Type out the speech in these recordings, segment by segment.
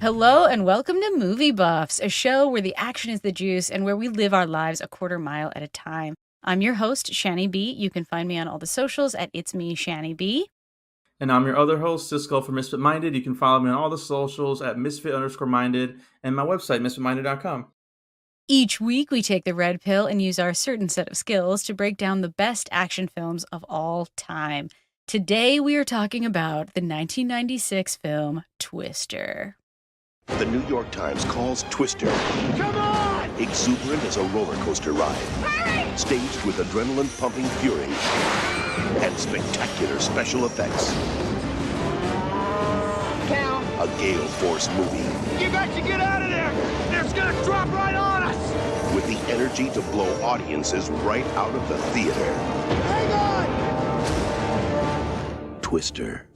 Hello and welcome to Movie Buffs, a show where the action is the juice and where we live our lives a quarter mile at a time. I'm your host, Shani B. You can find me on all the socials at It's Me, Shani B. And I'm your other host, Cisco from Misfit Minded. You can follow me on all the socials at misfit_minded and my website, misfitminded.com. Each week, we take the red pill and use our certain set of skills to break down the best action films of all time. Today, we are talking about the 1996 film Twister. The New York Times calls Twister Come on! exuberant as a roller coaster ride, Hurry! staged with adrenaline-pumping fury and spectacular special effects. Count. A gale force movie You got to get out of there! It's gonna drop right on us! with the energy to blow audiences right out of the theater. Hang on! Twister.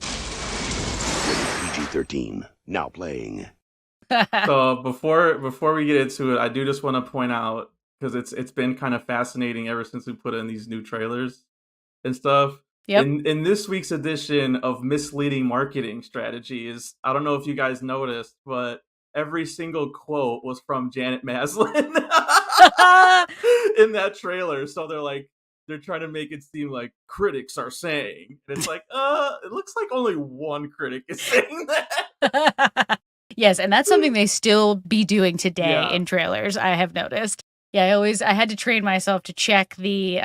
Rated PG-13. Now playing. So before we get into it, I do just want to point out, because it's been kind of fascinating ever since we put in these new trailers and stuff. Yep. In this week's edition of Misleading Marketing Strategies, I don't know if you guys noticed, but every single quote was from Janet Maslin in that trailer. So they're trying to make it seem like critics are saying. And it's like, it looks like only one critic is saying that. Yes, and that's something they still be doing today Yeah. in trailers, I have noticed. Yeah, I had to train myself to check the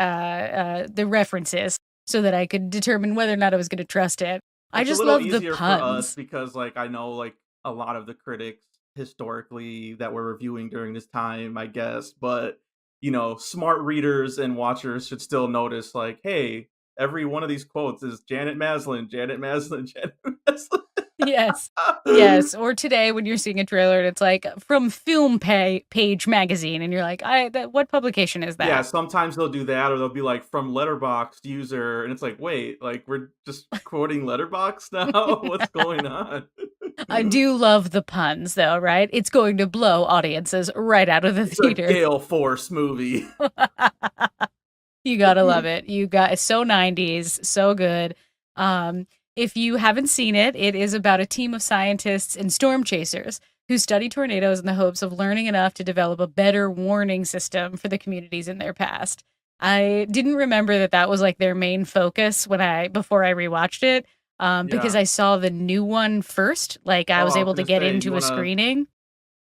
references so that I could determine whether or not I was going to trust it. I It's just a little love the easier for us puns. because I know a lot of the critics historically that we're reviewing during this time, I guess, but smart readers and watchers should still notice hey, every one of these quotes is Janet Maslin, Janet Maslin, Janet Maslin. Yes. Yes. Or today when you're seeing a trailer and it's like from Film Page magazine and you're like, what publication is that? Yeah, sometimes they'll do that, or they'll be like from Letterboxd user, and it's like, wait, we're just quoting Letterboxd now? What's going on? I do love the puns though, right? It's going to blow audiences right out of the It's a theater. Gale Force movie. You gotta love it. You got so 90s, so good. If you haven't seen it, it is about a team of scientists and storm chasers who study tornadoes in the hopes of learning enough to develop a better warning system for the communities in their past. I didn't remember that was their main focus before I rewatched it, because Yeah. I saw the new one first. I Oh, was I was able to gonna get say, you into a wanna screening.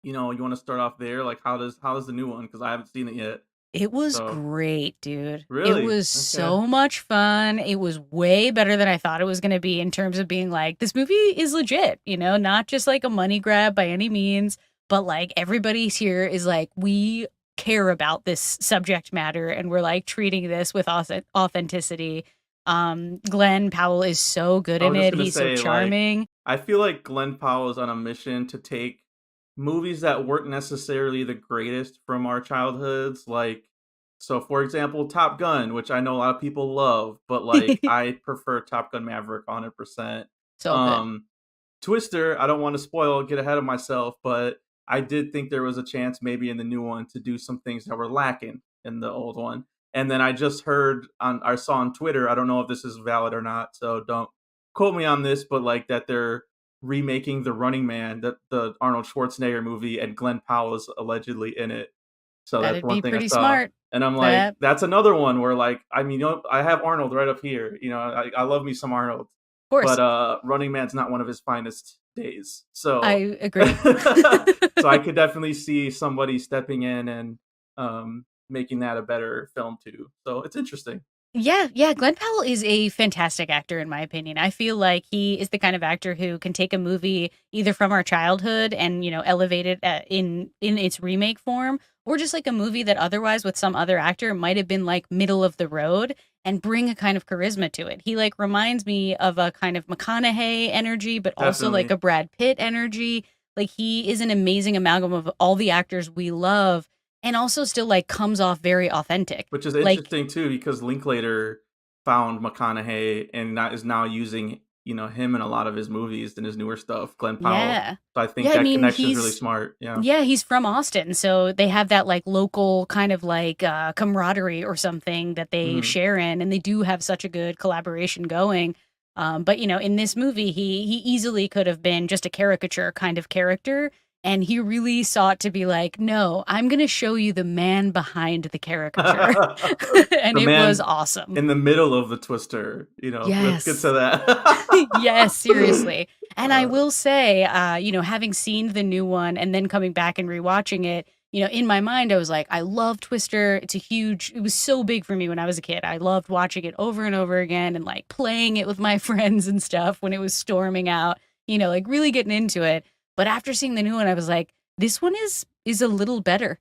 you want to start off there? How does the new one? Because I haven't seen it yet. It was So great, dude. It really, was okay. so much fun. It was way better than I thought it was going to be in terms of being this movie is legit, not just a money grab by any means, but everybody's here is we care about this subject matter and we're treating this with authenticity. Glenn Powell is so good I in was just it. gonna He's so say, charming. I feel like Glenn Powell is on a mission to take movies that weren't necessarily the greatest from our childhoods. So for example, Top Gun, which I know a lot of people love, but I prefer Top Gun Maverick 100%. So good. Twister, I don't want to get ahead of myself, but I did think there was a chance maybe in the new one to do some things that were lacking in the old one. And then I just I saw on Twitter, I don't know if this is valid or not, so don't quote me on this, but that they're remaking The Running Man, the Arnold Schwarzenegger movie, and Glenn Powell is allegedly in it. So that's That'd one be thing I pretty saw. smart. And I'm That, that's another one where I have Arnold right up here. I love me some Arnold. of course, But Running Man's not one of his finest days. So I agree. so I could definitely see somebody stepping in and making that a better film too. So it's interesting. Yeah, yeah, Glenn Powell is a fantastic actor in my opinion. I feel like he is the kind of actor who can take a movie either from our childhood and, elevate it in its remake form, or just a movie that otherwise with some other actor might have been middle of the road and bring a kind of charisma to it. He reminds me of a kind of McConaughey energy, but also Definitely. a Brad Pitt energy. He is an amazing amalgam of all the actors we love and also still comes off very authentic. Which is interesting too, because Linklater found McConaughey and is now using him in a lot of his movies and his newer stuff, Glenn Powell. Yeah. So I think Yeah, I that mean, connection is really smart. Yeah. yeah, he's from Austin, so they have that local kind of camaraderie or something that they Mhm. share in, and they do have such a good collaboration going. But in this movie, he easily could have been just a caricature kind of character, and he really sought to be like, no, I'm going to show you the man behind the caricature, and The it was man awesome. in the middle of the twister, let's get Yes. to that. Yes, seriously. And I Uh, will say, having seen the new one and then coming back and rewatching it, in my mind, I was like, I love Twister. It was so big for me when I was a kid. I loved watching it over and over again and like playing it with my friends and stuff when it was storming out, like really getting into it. But after seeing the new one, I was like, this one is a little better,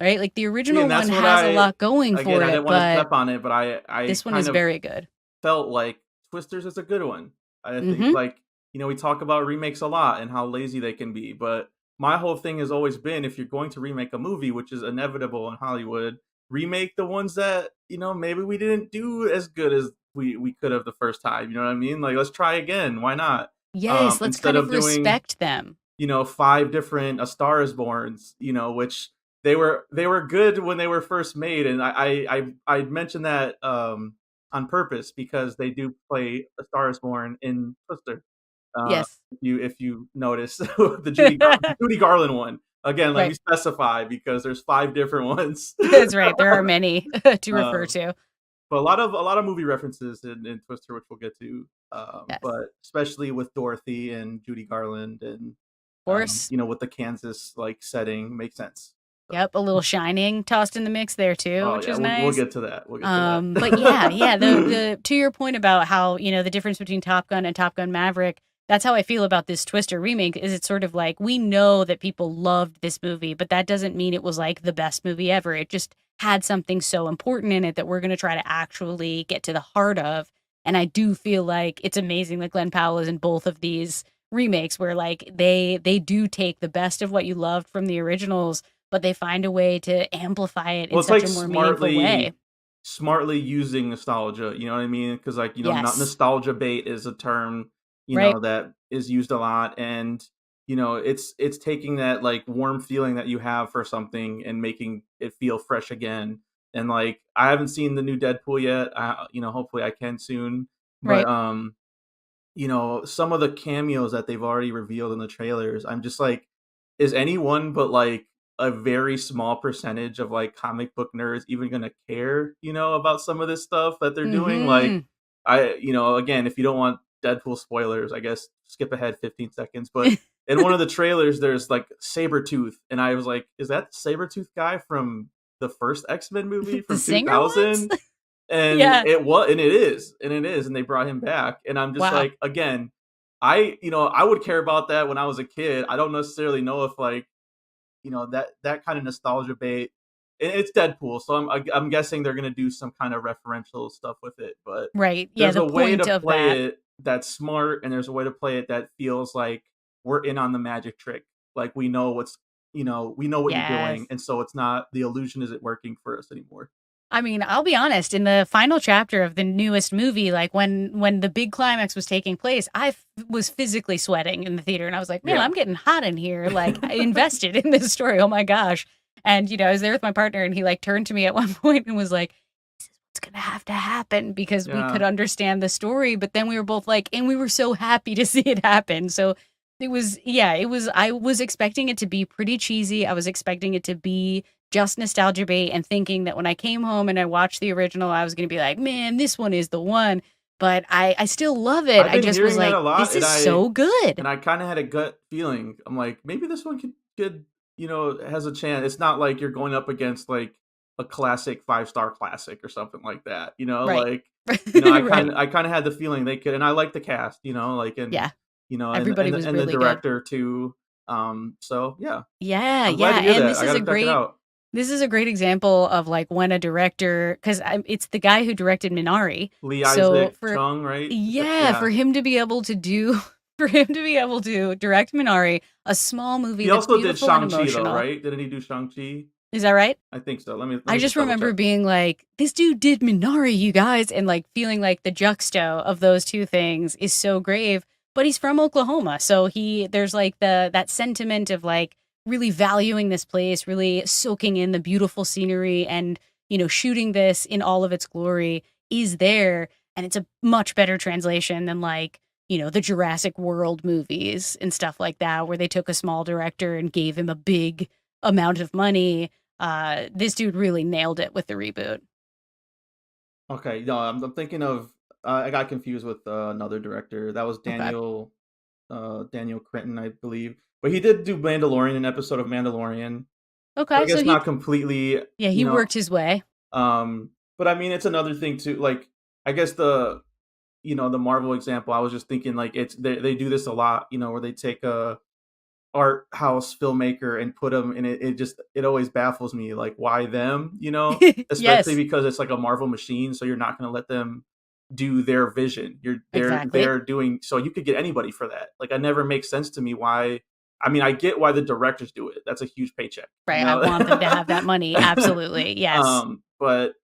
right? Like the See, original and that's one what has a lot going again, for I it, didn't want to but step on it, but I this one kind is of very good. felt like Twisters is a good one. I think, Mm-hmm. like, we talk about remakes a lot and how lazy they can be, but my whole thing has always been, if you're going to remake a movie, which is inevitable in Hollywood, remake the ones that, maybe we didn't do as good as we could have the first time. You know what I mean? Like, let's try again. Why not? Yes, let's Instead kind of of doing, respect them. 5 different A Star Is Borns, which they were good when they were first made, and I mentioned that on purpose because they do play A Star Is Born in Twister. Yes. If you notice the Judy Garland one. Again, let me Right. specify because there's 5 different ones. That's right. There are many to refer Um, to. but a lot of movie references in Twister, which we'll get to. Yes. But especially with Dorothy and Judy Garland and Of course. with the Kansas like setting makes sense. So, Yep. A little Shining tossed in the mix there too, oh which yeah, is we'll nice. get to that. We'll get to But yeah, that. the to your point about how, the difference between Top Gun and Top Gun Maverick, that's how I feel about this Twister remake, is it's sort of like we know that people loved this movie, but that doesn't mean it was like the best movie ever. It just had something so important in it that we're going to try to actually get to the heart of. And I do feel like it's amazing that Glenn Powell is in both of these remakes where like they do take the best of what you loved from the originals, but they find a way to amplify it Well, in it's such like a more meaningful way. smartly using nostalgia, you know what I mean? Because like, not Yes. nostalgia bait is a term, Right. that is used a lot, and it's taking that like warm feeling that you have for something and making it feel fresh again. And like, I haven't seen the new Deadpool yet. Hopefully I can soon. But Right. some of the cameos that they've already revealed in the trailers, I'm just like, is anyone but like a very small percentage of like comic book nerds even gonna care, about some of this stuff that they're doing? Like, Mhm. again, if you don't want Deadpool spoilers, I guess skip ahead 15 seconds. But in one of the trailers, there's like Sabretooth, and I was like, is that the Sabretooth guy from the first X-Men movie The from singer ones? 2000? And Yeah. it is, and they brought him back, and I'm just Wow. like, again, I would care about that when I was a kid. I don't necessarily know if like, that kind of nostalgia bait. It's Deadpool, so I'm guessing they're gonna do some kind of referential stuff with it. But Right. Yeah, there's the a way to point of play that. it that's smart, and there's a way to play it that feels like we're in on the magic trick. Like we know what you're Yes. doing, and so it's not, the illusion isn't working for us anymore. I mean, I'll be honest, in the final chapter of the newest movie, like when the big climax was taking place, was physically sweating in the theater and I was like, "Man, Yeah. I'm getting hot in here." Like I invested in this story. Oh my gosh. And I was there with my partner and he like turned to me at one point and was like, "This is what's going to have to happen," because we could Yeah. understand the story, but then we were both like, and we were so happy to see it happen. So I was expecting it to be pretty cheesy. I was expecting it to be just nostalgia bait and thinking that when I came home and I watched the original, I was going to be like, man, this one is the one. But I still love it. I've I been just was hearing that like, a lot, this and is I so good. and I kind of had a gut feeling. I'm like, maybe this one could has a chance. It's not like you're going up against like a classic 5-star classic or something like that. Right. Like, Right. I kind of had the feeling they could, and I like the cast. Like, and Yeah. and Everybody and was the, and the really good. director too. So yeah, Yeah. I'm glad Yeah. to hear And that. I got to check it out. this is a great example of like when a director, because it's the guy who directed Minari. Lee So Isaac Chung, right? yeah, Yeah. for him to be able to do, for him to be able to direct Minari, a small movie He that's also did beautiful and Shang-Chi though, emotional. right? Didn't he do Shang-Chi? Is that right? I think so. Let I me just just double remember check. being like, this dude did Minari, you guys, and like feeling like the juxto of those two things is so grave. But he's from Oklahoma, so there's like that sentiment of like really valuing this place, really soaking in the beautiful scenery, and shooting this in all of its glory is there. and it's a much better translation than like, the Jurassic World movies and stuff like that, where they took a small director and gave him a big amount of money. This dude really nailed it with the reboot. Okay, no, I'm thinking of. I got confused with another director. That was Okay. Daniel Cretton, I believe. But he did do Mandalorian, an episode of Mandalorian. So I Okay, so guess not completely, he worked his way. but I mean, it's another thing too. Like, I guess the Marvel example. I was just thinking like they do this a lot. Where they take a art house filmmaker and put them in it. It always baffles me, like why them? Especially Yes, because it's like a Marvel machine, so you're not going to let them do their vision. exactly. They're doing so you could get anybody for that. Like, it never makes sense to me why. I mean, I get why the directors do it. That's a huge paycheck, Right, I want them to have that money, absolutely, yes. but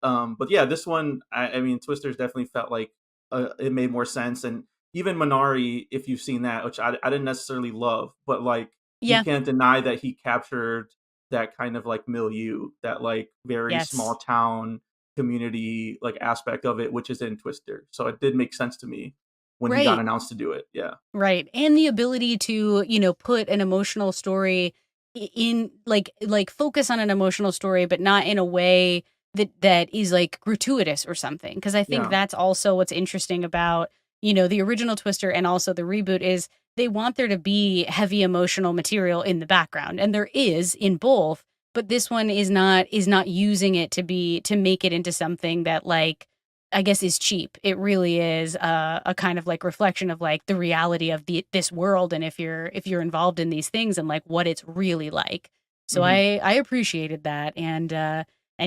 yeah, this one, I mean, Twisters definitely felt like it made more sense, and even Minari, if you've seen that, which I didn't necessarily love, but like you Yeah, can't deny that he captured that kind of like milieu, that like very small yes. town community like aspect of it, which is in Twister. So it did make sense to me when he got Right. announced to do it. Yeah. Right. And the ability to, put an emotional story in like focus on an emotional story, but not in a way that is like gratuitous or something. Because I think Yeah. that's also what's interesting about, the original Twister and also the reboot is they want there to be heavy emotional material in the background. And there is in both, but this one is not using it to make it into something that like I guess is cheap. It really is a kind of like reflection of like the reality of this world, and if you're involved in these things and like what it's really like. So hmm I appreciated that, and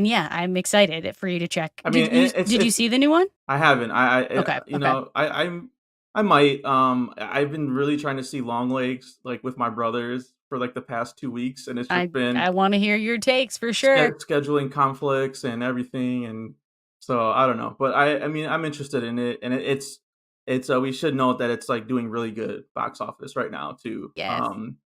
yeah, I'm excited for you to check. I mean, Did you it's did you it's see the new one? I haven't. Okay, okay. I might. I've been really trying to see Long Legs like with my brothers for like the past 2 weeks, and it's just been I want to hear your takes for sure. scheduling conflicts and everything, and so I don't know. But I mean, I'm interested in it, and it's we should note that it's like doing really good box office right now too. Yes.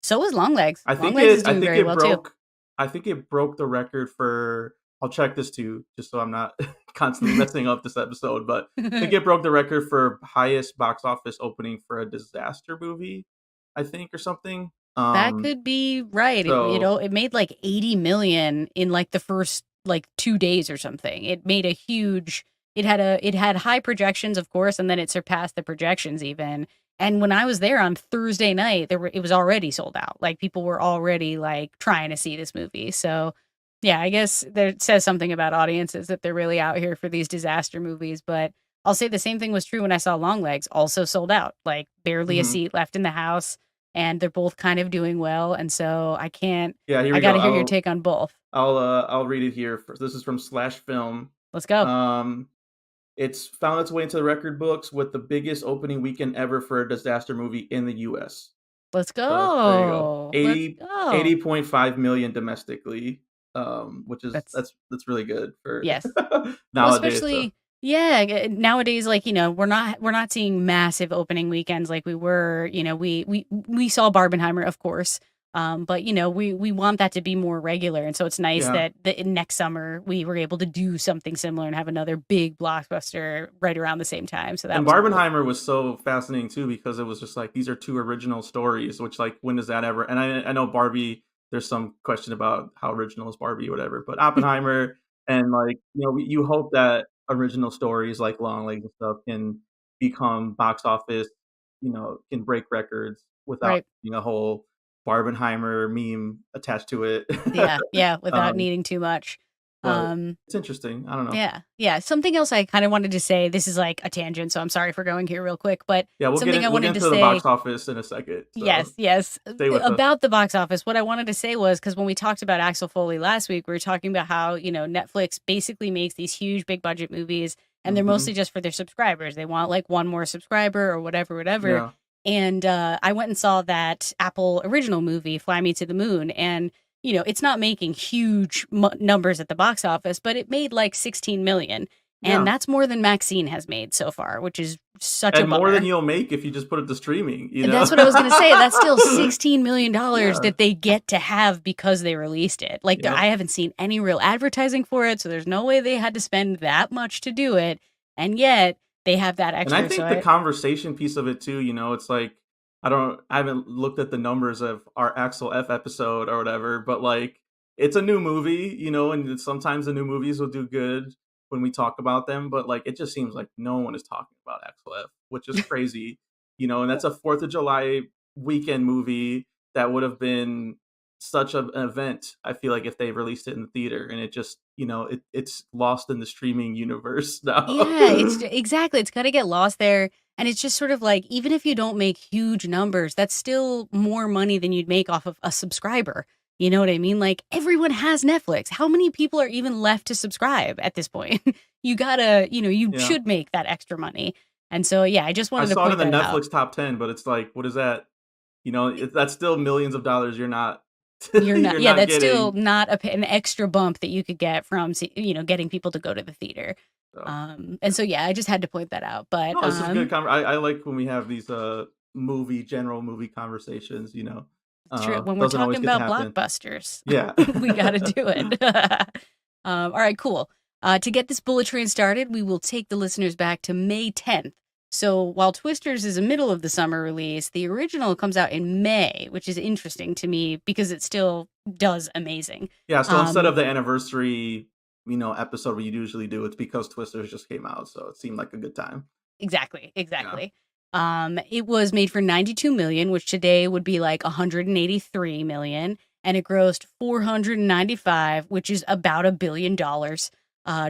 So is Longlegs. Longlegs is I doing think very it well too. broke I think it broke the record for. I'll check this too, just so I'm not constantly messing up this episode. But I think it broke the record for highest box office opening for a disaster movie, I think, or something. That could be right. So It made like 80 million in like the first like 2 days or something. It made a huge it had high projections, of course, and then it surpassed the projections even. And when I was there on Thursday night, it was already sold out. Like people were already like trying to see this movie. So, yeah, I guess that says something about audiences that they're really out here for these disaster movies, but I'll say the same thing was true when I saw Longlegs, also sold out. Like barely a mhm. seat left in the house, and they're both kind of doing well, and so Yeah, here I we go. gotta hear your take on both. I'll read it here. This is from Slash Film. Let's go. Um, it's found its way into the record books with the biggest opening weekend ever for a disaster movie in the U.S. Let's So there you go. go. Let's go. 80.5 million domestically, which is That's that's really good for yes. Well, nowadays. So especially yeah, nowadays, like, we're not seeing massive opening weekends like we were, we saw Barbenheimer, of course. But we want that to be more regular. And so it's nice yeah. that next summer we were able to do something similar and have another big blockbuster right around the same time. So that And was cool. Barbenheimer was so fascinating too because it was just like these are two original stories, which like when does that ever? And I know Barbie. There's some question about how original is Barbie or whatever, but Oppenheimer and like you hope that original stories like Longlegs and stuff can become box office, can break records without Right. being a whole Barbenheimer meme attached to it. Yeah, yeah, without um, needing too much. but Um it's interesting. I don't know. Yeah, yeah. Something else I kind of wanted to say. This is like a tangent, so I'm sorry for going here real quick. But Yeah, something I we'll get wanted to into the say. box office in a second. So Yes, yes. stay with us. About the box office, what I wanted to say was because when we talked about Axel Foley last week, we were talking about how Netflix basically makes these huge, big budget movies, and they're hmm mostly just for their subscribers. They want like one more subscriber or whatever, whatever. Yeah. And I went and saw that Apple original movie, Fly Me to the Moon, and it's not making huge numbers at the box office, but it made like 16 million. And Yeah. that's more than Maxine has made so far, which is such a And more than bummer. you'll make if you just put it to streaming, And that's what I was going to say. That's still $16 million Yeah. that they get to have because they released it. Like, Yep. I haven't seen any real advertising for it, so there's no way they had to spend that much to do it. And yet, they have that And I extra. think the conversation piece of it too, it's like I haven't looked at the numbers of our Axel F episode or whatever, but like it's a new movie, and sometimes the new movies will do good when we talk about them, but like it just seems like no one is talking about Axel F, which is crazy, and that's a 4th of July weekend movie that would have been such an event. I feel like if they released it in the theater, and it just, it's lost in the streaming universe now. Yeah, exactly. It's gonna get lost there. And it's just sort of like, even if you don't make huge numbers, that's still more money than you'd make off of a subscriber. You know what I mean? Like, everyone has Netflix. How many people are even left to subscribe at this point? You gotta, you Yeah. should make that extra money. And so, yeah, I just I wanted to saw it in point the that out. Netflix top 10, but it's like, what is that? That's still millions of dollars you're not You're not, you're yeah, not that's still getting. not an extra bump that you could get from, getting people to go to the theater. So, And so, yeah, I just had to point that out. But, no, this is good. I like when we have these general movie conversations. it's true. When we're Doesn't always talking get to about happen. blockbusters, Yeah. we got to do it. All right, cool. To get this bullet train started, we will take the listeners back to May 10th. So while Twisters is a middle of the summer release, the original comes out in May, which is interesting to me because it still does amazing. Yeah. So instead of the anniversary, episode we usually do, it's because Twisters just came out, so it seemed like a good time. Exactly, Yeah. exactly. It was made for 92 million, which today would be like 183 million, and it grossed 495, which is about $1 billion.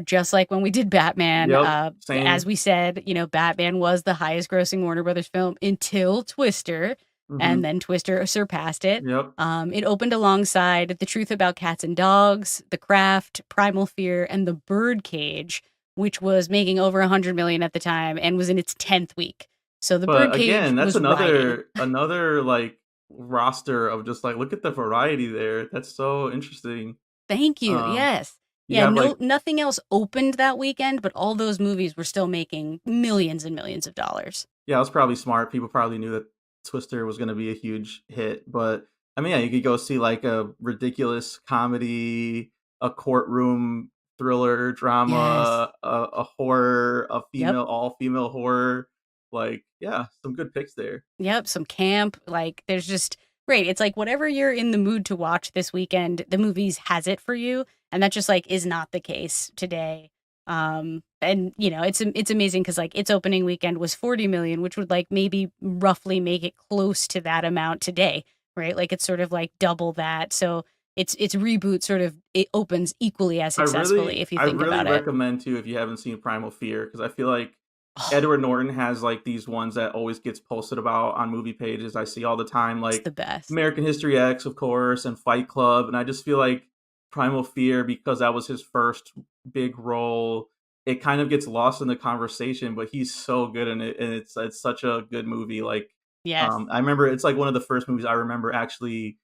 Just like when we did Batman, Yep. Same. as we said, Batman was the highest grossing Warner Brothers film until Twister, and then Twister surpassed it. Yep. It opened alongside The Truth About Cats and Dogs, The Craft, Primal Fear, and The Birdcage, which was making over 100 million at the time and was in its 10th week. So The But Birdcage again, that's was riding. another like roster of just like, look at the variety there. That's so interesting. Thank you. Um, Yes. you Yeah, have like nothing else opened that weekend, but all those movies were still making millions and millions of dollars. Yeah, it was probably smart. People probably knew that Twister was going to be a huge hit, but I mean, yeah, you could go see like a ridiculous comedy, a courtroom thriller Yes. drama, a horror, Yep. all female horror. Like, yeah, some good picks there. Yep. Some camp. Like, there's just great. It's like whatever you're in the mood to watch this weekend, the movies has it for you. And that just like is not the case today. And it's amazing because like its opening weekend was 40 million, which would like maybe roughly make it close to that amount today, right? Like it's sort of like double that. So its reboot sort of it opens equally as successfully if you I think really about it. recommend too if you haven't seen Primal Fear, because I feel like Oh, Edward Norton has like these ones that always gets posted about on movie pages. I see all the time, it's like the best. American History X, of course, and Fight Club, and I just feel like Primal Fear, because that was his first big role, it kind of gets lost in the conversation. But he's so good in it, and it's such a good movie. Like, Yes. I remember it's like one of the first movies I remember actually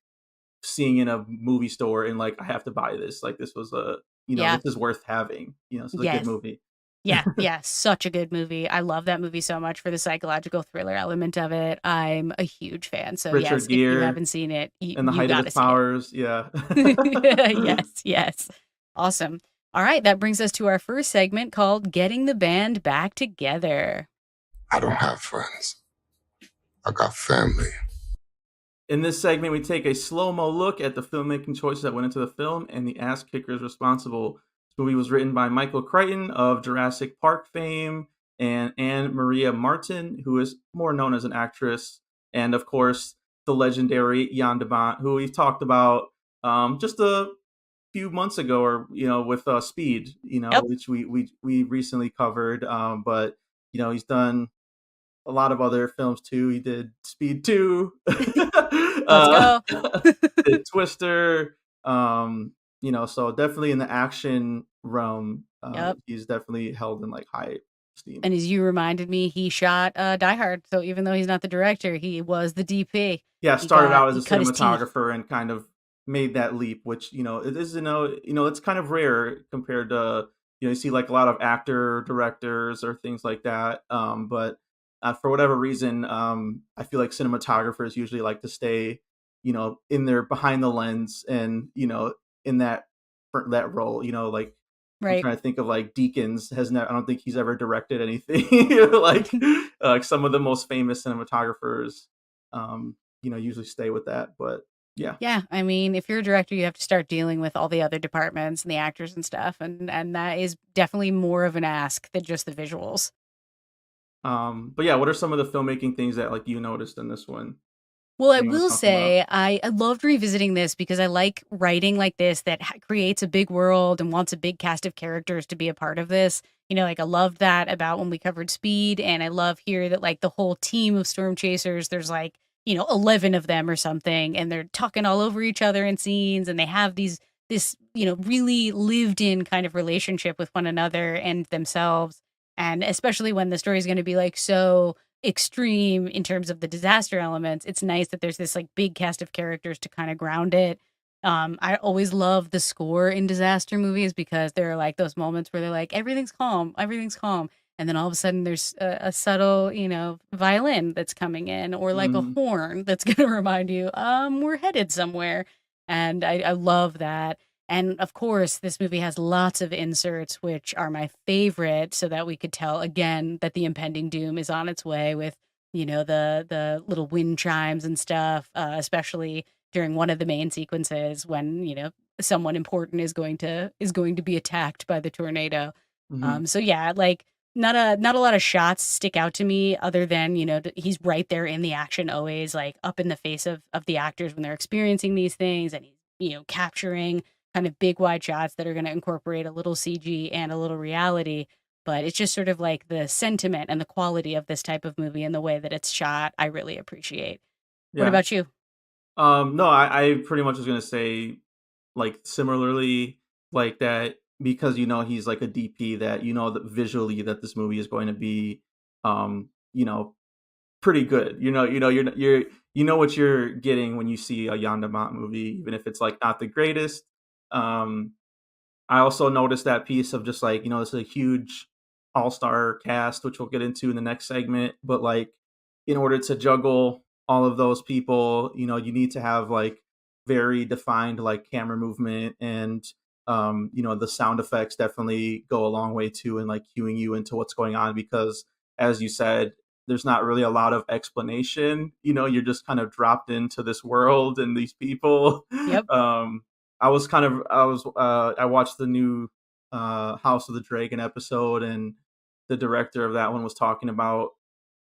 seeing in a movie store, and like I have to buy this. Like this was Yeah. this is worth having. This is a good Yes. movie. Yeah, yeah, such a good movie. I love that movie so much for the psychological thriller element of it. I'm a huge fan. So yes, Richard if you Gere haven't seen it, and the you height of got to his see it. powers. Yeah. Yes, yes. Awesome. All right, that brings us to our first segment called Getting the Band Back Together. I don't have friends. I got family. In this segment, we take a slow-mo look at the filmmaking choices that went into the film and the ass kickers responsible. This movie was written by Michael Crichton of Jurassic Park fame and Anne Maria Martin, who is more known as an actress, and of course, the legendary Jan de Bont, who we've talked about just a few months ago, or with Speed, Yep. which we recently covered. But he's done a lot of other films too. He did Speed 2. Let's Did Twister. So definitely in the action realm, Yep. he's definitely held in like high esteem. And as you reminded me, he shot Die Hard. So even though he's not the director, he was the DP. Yeah, started out as he a cut his teeth. cinematographer and kind of made that leap, which it is it's kind of rare compared to you see like a lot of actor directors or things like that. But for whatever reason, I feel like cinematographers usually like to stay in there behind the lens and in that role, like I'm Right. trying to think of like Deakins has never. I don't think he's ever directed anything like some of the most famous cinematographers. Usually stay with that, but yeah. Yeah, I mean, if you're a director, you have to start dealing with all the other departments and the actors and stuff, and that is definitely more of an ask than just the visuals. But yeah, what are some of the filmmaking things that like you noticed in this one? Well, I That you want to will talk about? say I loved revisiting this because I like writing like this that creates a big world and wants a big cast of characters to be a part of this. Like I loved that about when we covered Speed, and I love here that like the whole team of storm chasers, there's like 11 of them or something, and they're talking all over each other in scenes, and they have this really lived in kind of relationship with one another and themselves, and especially when the story is going to be like so extreme in terms of the disaster elements, it's nice that there's this like big cast of characters to kind of ground it. I always love the score in disaster movies because there are like those moments where they're like, everything's calm. And then all of a sudden there's a subtle, violin that's coming in or like a Mm, horn that's going to remind you, we're headed somewhere. And I love that. And of course, this movie has lots of inserts, which are my favorite, so that we could tell again that the impending doom is on its way with, the little wind chimes and stuff, especially during one of the main sequences when, someone important is going to be attacked by the tornado. mhm. So yeah, like not a lot of shots stick out to me other than, he's right there in the action always, like up in the face of the actors when they're experiencing these things, and he's, capturing kind of big wide shots that are going to incorporate a little CG and a little reality. But it's just sort of like the sentiment and the quality of this type of movie and the way that it's shot, I really appreciate. What Yeah. about you? No, I pretty much was gonna say like similarly, like that because he's like a DP that that visually that this movie is going to be um, you know, pretty good. You know what you're getting when you see a Yandamant movie, even if it's like not the greatest. Um, I also noticed that piece of just like, it's a huge all-star cast, which we'll get into in the next segment. But like, in order to juggle all of those people, you need to have like very defined like camera movement and the sound effects definitely go a long way too in like cueing you into what's going on because as you said, there's not really a lot of explanation. You're just kind of dropped into this world and these people. Yep. I watched the new House of the Dragon episode, and the director of that one was talking about,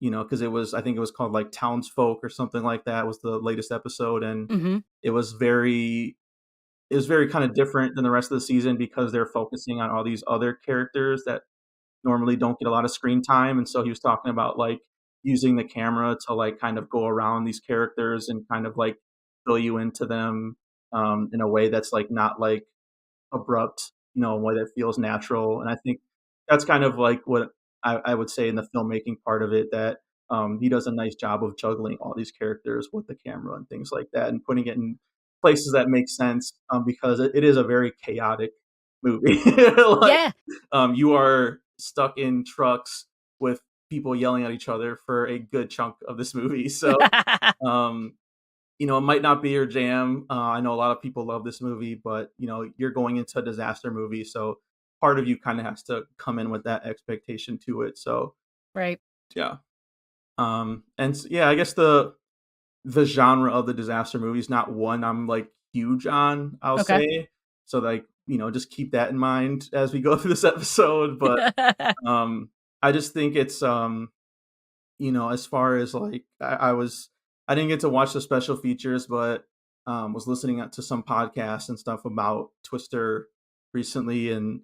because I think it was called like Townsfolk or something like that was the latest episode, and Hmm. it was very kind of different than the rest of the season because they're focusing on all these other characters that normally don't get a lot of screen time. And so he was talking about like using the camera to like kind of go around these characters and kind of like fill you into them in a way that's like not like abrupt, a way that feels natural. And I think that's kind of like what I would say in the filmmaking part of it that he does a nice job of juggling all these characters with the camera and things like that and putting it in places that make sense because it is a very chaotic movie. Like Yeah. you are stuck in trucks with people yelling at each other for a good chunk of this movie. So um, it might not be your jam. I know a lot of people love this movie, but you're going into a disaster movie, so part of you kind of has to come in with that expectation to it. So Right. yeah, yeah, I guess the genre of the disaster movie is not one I'm like huge on. I'll Okay. say so, like just keep that in mind as we go through this episode. But I just think it's as far as like I didn't get to watch the special features, but was listening to some podcasts and stuff about Twister recently, and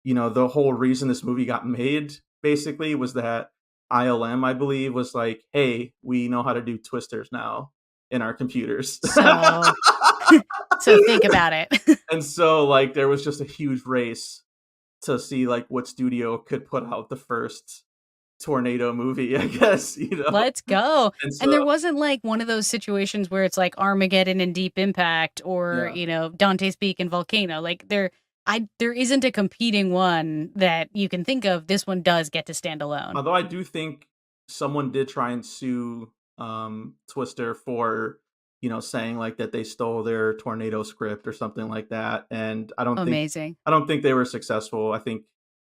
the whole reason this movie got made basically was that ILM, I believe, was like, "Hey, we know how to do twisters now in our computers." So so think about it. And so like there was just a huge race to see like what studio could put out the first tornado movie, I guess, Let's go. And And there so wasn't like one of those situations where it's like Armageddon and Deep Impact or, yeah. Dante's Peak and Volcano. Like there isn't a competing one that you can think of. This one does get to stand alone. Although I do think someone did try and sue Twister for saying like that they stole their tornado script or something like that. And Amazing. I don't think they were successful. I think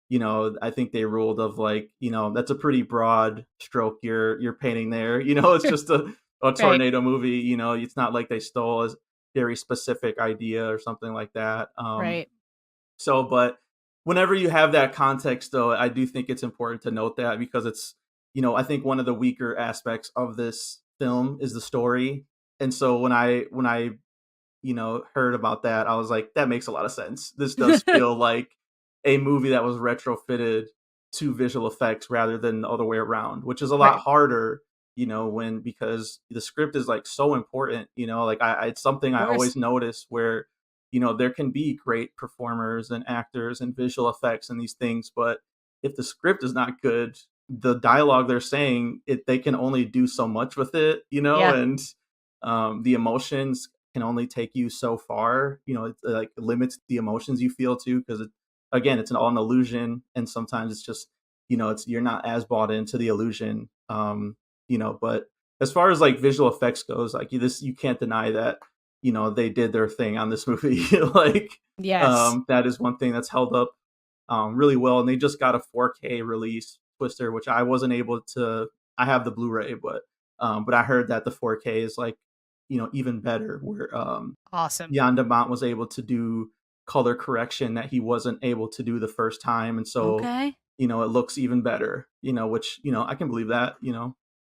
they ruled of like, that's a pretty broad stroke you're painting there. It's just a Right. tornado movie. It's not like they stole a very specific idea or something like that. Right. So, but whenever you have that context, though, I do think it's important to note that because it's, I think one of the weaker aspects of this film is the story. And so when I heard about that, I was like, that makes a lot of sense. This does feel like a movie that was retrofitted to visual effects rather than the other way around, which is a lot Right. harder, because the script is like so important, like it's something Of I course. always notice where, there can be great performers and actors and visual effects and these things, but if the script is not good, the dialogue they're saying, they can only do so much with it, Yeah. and the emotions can only take you so far. It like limits the emotions you feel too, because again, it's all an illusion, and sometimes it's just it's you're not as bought into the illusion. But as far as like visual effects goes, like you can't deny that they did their thing on this movie. Like Yes. that is one thing that's held up really well, and they just got a 4K release, Twister, which I wasn't able to. I have the Blu-ray, but I heard that the 4K is like even better, where Awesome. Jan de Bont was able to do color correction that he wasn't able to do the first time, and so Okay. it looks even better. Which I can believe that.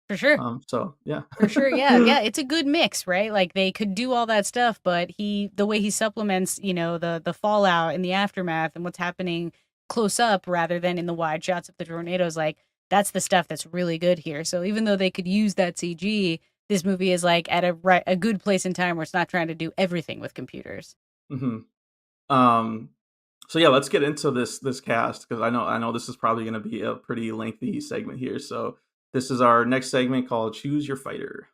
For sure. So yeah. For sure. Yeah. Yeah. It's a good mix, right? Like they could do all that stuff, but the way he supplements, the fallout and the aftermath and what's happening close up rather than in the wide shots of the tornadoes, like that's the stuff that's really good here. So even though they could use that CG, this movie is like at a good place in time where it's not trying to do everything with computers. hmm Um, so yeah, let's get into this cast because I know this is probably going to be a pretty lengthy segment here. So this is our next segment called Choose Your Fighter.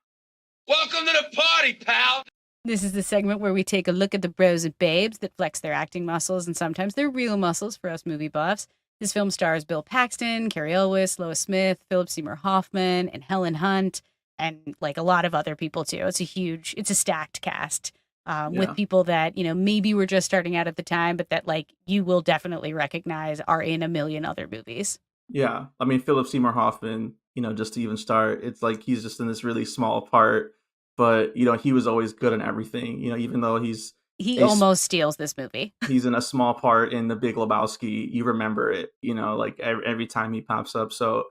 Welcome to the party, pal! This is the segment where we take a look at the bros and babes that flex their acting muscles and sometimes their real muscles for us movie buffs. This film stars Bill Paxton, Carrie Elwes, Lois Smith, Philip Seymour Hoffman, and Helen Hunt, and like a lot of other people too. It's a stacked cast with Yeah. people that, maybe were just starting out at the time, but that like you will definitely recognize are in a million other movies. Yeah. I mean, Philip Seymour Hoffman, just to even start, it's like he's just in this really small part, but he was always good in everything, even though He a s- almost steals this movie. he's in a small part in The Big Lebowski, you remember it, like every time he pops up. So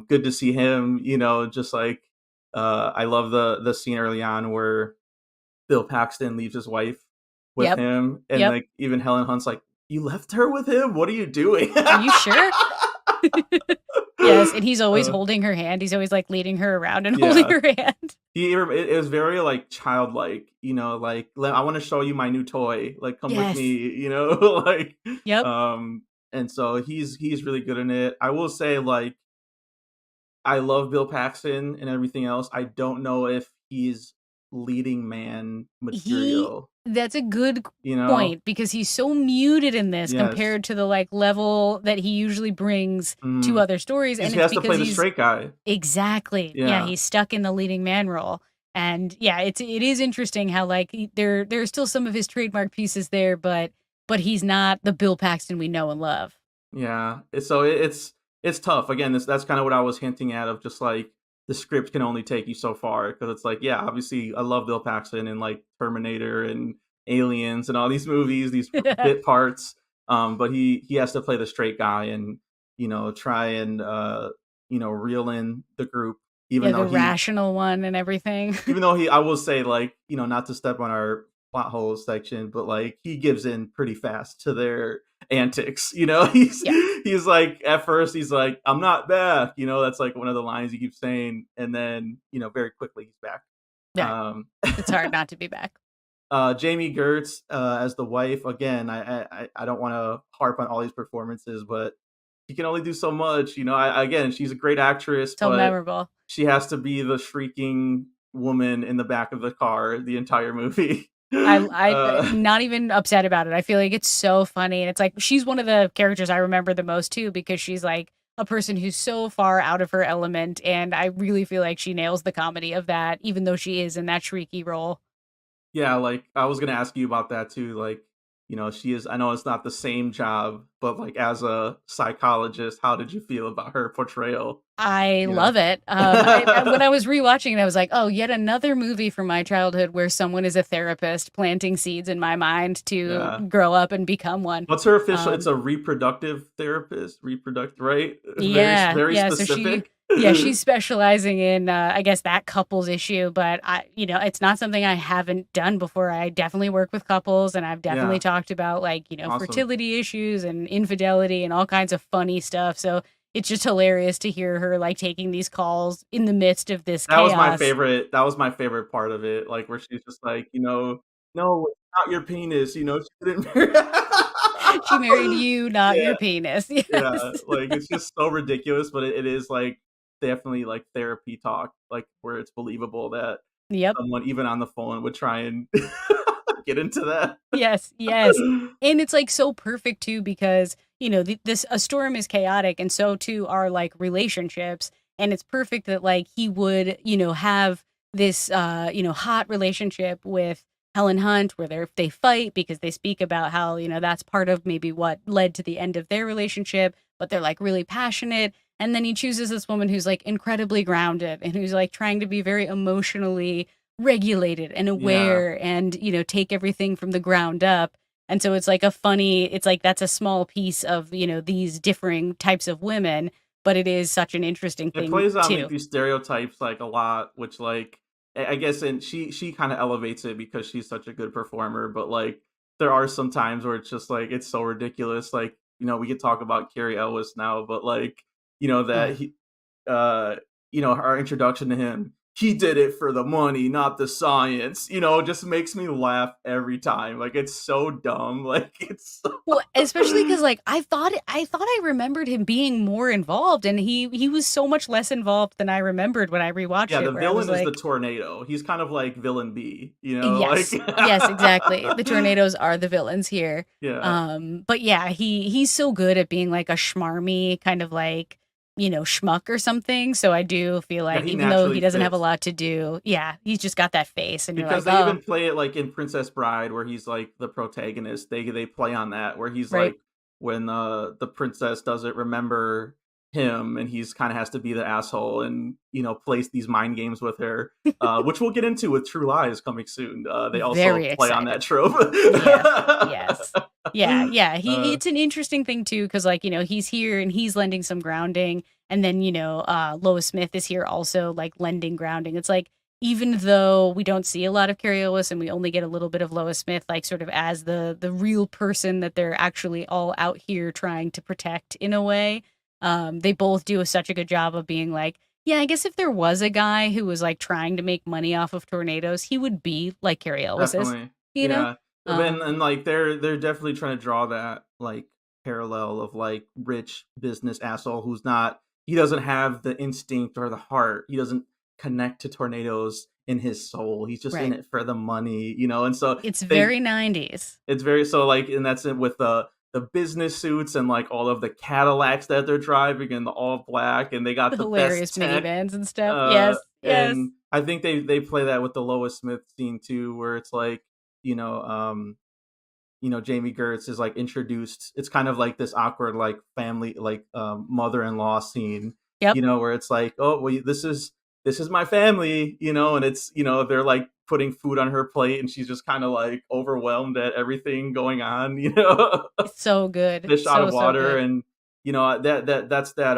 good to see him, just like I love the scene early on where Bill Paxton leaves his wife with Yep. him, and Yep. like even Helen Hunt's like, "You left her with him? What are you doing?" Are you sure? Yes, and he's always Uh, holding her hand. He's always like leading her around and holding yeah, her hand. it was very like childlike, like I want to show you my new toy, like come with Yes. me, like Yep. um, and so he's really good in it. I will say like I love Bill Paxton and everything else. I don't know if he's leading man He material, That's a good you know? point because he's so muted in this Yes. compared to the like level that he usually brings to Mm. other stories, He and it's has to play because the he's straight guy. exactly. Yeah, Yeah. he's stuck in the leading man role. And yeah, it is interesting how like there are still some of his trademark pieces there, but he's not the Bill Paxton we know and love. Yeah. It's tough. Again, that's kind of what I was hinting at of just like the script can only take you so far because it's like, yeah, obviously I love Bill Paxton and like Terminator and Aliens and all these movies, these bit parts. But he has to play the straight guy and try and reel in the group even Yeah, though the rational one and everything. I will say like, not to step on our plot holes section, but like he gives in pretty fast to their antics. He's Yeah. he's like at first he's like, I'm not back, that's like one of the lines he keeps saying, and then, very quickly he's back. Yeah, Um it's hard not to be back. Jamie Gertz as the wife, again, I don't want to harp on all these performances, but she can only do so much. Again, she's a great actress, So but memorable. she has to be the shrieking woman in the back of the car the entire movie. I uh, not even upset about it. I feel like it's so funny, and it's like she's one of the characters I remember the most too because she's like a person who's so far out of her element, and I really feel like she nails the comedy of that, even though she is in that shrieky role. Yeah, like, I was gonna ask you about that too, like, she is I know it's not the same job, but, like, as a psychologist, how did you feel about her portrayal? I You know? love it. When I was rewatching it, I was like, "Oh, yet another movie from my childhood where someone is a therapist planting seeds in my mind to Yeah. grow up and become one." What's her official it's Um, a reproductive therapist? Right? yeah, Very yeah. So she, specific. yeah, she's specializing in, I guess that couples issue. But it's not something I haven't done before. I definitely work with couples, and I've definitely Yeah, talked about like awesome. fertility issues and infidelity and all kinds of funny stuff. So it's just hilarious to hear her like taking these calls in the midst of this chaos. That was my favorite part of it, like, where she's just like, "No, it's not your penis," she didn't She married you, not Yeah, your penis. yeah, Yes. like, it's just so ridiculous, but it is, like, definitely, like, therapy talk, like, where it's believable that Yep. someone, even on the phone, would try and get into that. Yes, yes. And it's, like, so perfect too because, this a storm is chaotic and so too are, like, relationships, and it's perfect that, like, he would, have this, hot relationship with Helen Hunt where they fight because they speak about how, that's part of maybe what led to the end of their relationship, but they're, like, really passionate, and then he chooses this woman who's, like, incredibly grounded and who's, like, trying to be very emotionally regulated and Yeah. aware and take everything from the ground up, and so it's like that's a small piece of these differing types of women, but it is such an interesting It thing plays on, like, too. these stereotypes, like, a lot, which, like, I guess and she kinda elevates it because she's such a good performer, but, like, there are some times where it's just, like, it's so ridiculous, like, we could talk about Carrie Ellis now, but, like, that Ugh. he uh, our introduction to him, "He did it for the money, not the science," just makes me laugh every time, like, it's so dumb, like, it's so Well, especially because like I thought I remembered him being more involved, and he was so much less involved than I remembered when I rewatched Yeah, the it, where I was villain is the like, tornado, he's kind of like villain B, like yes. Yes, exactly. The tornadoes are the villains here. Yeah. But yeah, he's so good at being like a schmarmy kind of like, schmuck or something. So I do feel Yeah, like he even though he naturally doesn't have a fits. lot to do, yeah, he's just got that face and you're Because like, they even "Oh, play it, like, in Princess Bride where he's, like, the protagonist, they play on that where he's, right." like when, the princess doesn't remember him and he's kinda has to be the asshole and, plays these mind games with her, which we'll get into with True Lies coming soon, they also Very play on excited. that trope. Yes, yes. Yeah, yeah, he Uh, it's an interesting thing too, because like, he's here and he's lending some grounding, and then, Lois Smith is here also, like, lending grounding. It's like, even though we don't see a lot of Carrie Ellis and we only get a little bit of Lois Smith, like, sort of as the real person that they're actually all out here trying to protect in a way, they both do such a good job of being like, "Yeah, I guess if there was a guy who was, like, trying to make money off of tornadoes, he would be like Carrie Ellis is," Definitely. you know? Yeah. And, Um like, they're definitely trying to draw that, like, parallel of, like, rich business asshole who's not he doesn't have the instinct or the heart. He doesn't connect to tornadoes in his soul. He's just in Right. it for the money, and so It's they very 90s. it's very so, like and that's it with the business suits and, like, all of the Cadillacs that they're driving and the all black, and they got The the best hilarious tech. minivans and stuff. Yes, yes. And I think they play that with the Lois Smith scene too, where it's like, you know, um, Jamie Gertz is like introduced. It's kind of like this awkward like family like mother-in-law scene, Yep. where it's like, oh well, this is my family, and it's they're like putting food on her plate, and she's just kind of like overwhelmed at everything going on, It's so good. fish out of So, so water good. and that's that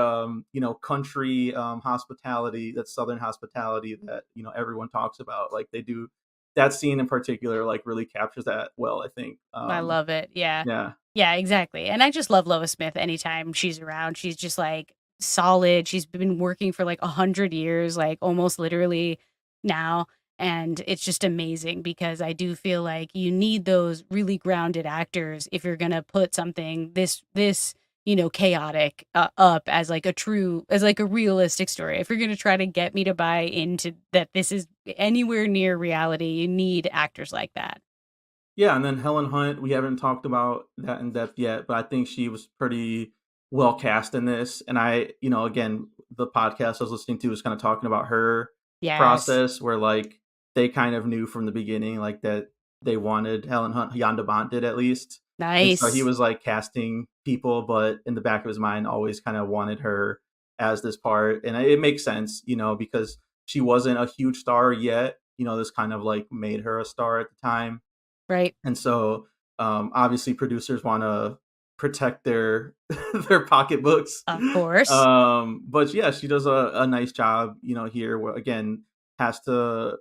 country hospitality, that southern hospitality that everyone talks about, like they do that scene in particular like really captures that well, I think. I love it. Yeah. Yeah. Yeah, exactly. And I just love Lois Smith anytime she's around. She's just like solid. She's been working for like 100 years, like almost literally now. And it's just amazing because I do feel like you need those really grounded actors if you're gonna put something this chaotic up as like as like a realistic story. If you're gonna try to get me to buy into that this is anywhere near reality, you need actors like that. Yeah, and then Helen Hunt, we haven't talked about that in depth yet, but I think she was pretty well cast in this. And again, the podcast I was listening to was kind of talking about her Yes. process, where like they kind of knew from the beginning, like that they wanted Helen Hunt, Jan de Bont did at least. And so he Nice. was like casting people, but in the back of his mind, always kind of wanted her as this part. And it makes sense, because she wasn't a huge star yet. This kind of like made her a star at the time. Right. And so obviously producers want to protect their their pocketbooks. Of course. But yeah, she does a nice job, here where again has to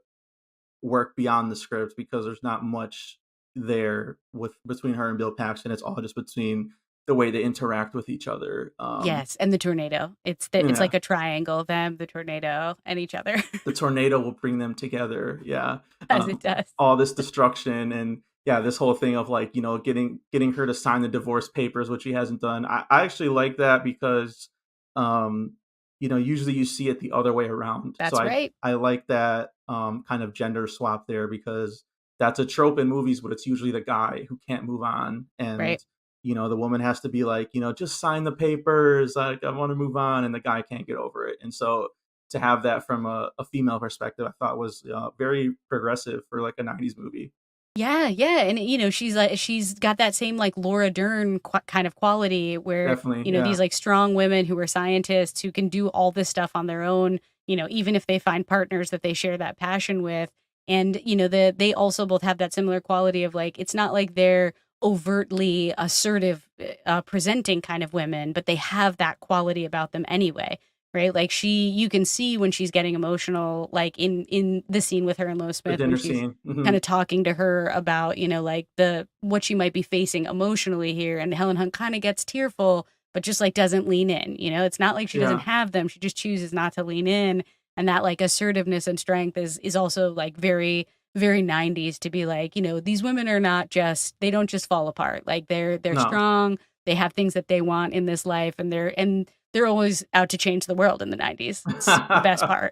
work beyond the script because there's not much there with between her and Bill Paxton. It's all just between the way they interact with each other. Yes, and the tornado. It's Yeah, like a triangle, them, the tornado, and each other, the tornado will bring them together. Yeah, as it does. all this destruction and yeah, this whole thing of like getting her to sign the divorce papers, which she hasn't done. I actually like that because um, usually you see it the other way around. So That's I right. I like that kind of gender swap there because that's a trope in movies, but it's usually the guy who can't move on and Right. the woman has to be like, just sign the papers. Like, I want to move on. And the guy can't get over it. And so to have that from a female perspective, I thought was very progressive for like a 90s movie. Yeah, yeah, and she's got that same like Laura Dern kind of quality where Definitely. Yeah. these like strong women who are scientists who can do all this stuff on their own. Even if they find partners that they share that passion with, and they also both have that similar quality of like it's not like they're overtly assertive, presenting kind of women, but they have that quality about them anyway. Right, like you can see when she's getting emotional, like in the scene with her and Lo The Smith when dinner she's scene. kind of talking to her about, like the what she might be facing emotionally here. And Helen Hunt kind of gets tearful, but just like doesn't lean in. It's not like she doesn't Yeah. have them. She just chooses not to lean in. And that like assertiveness and strength is also like very, very 90s to be like, these women are not just they don't just fall apart. Like they're No. strong. They have things that they want in this life and they're always out to change the world in the 90s. It's the best part.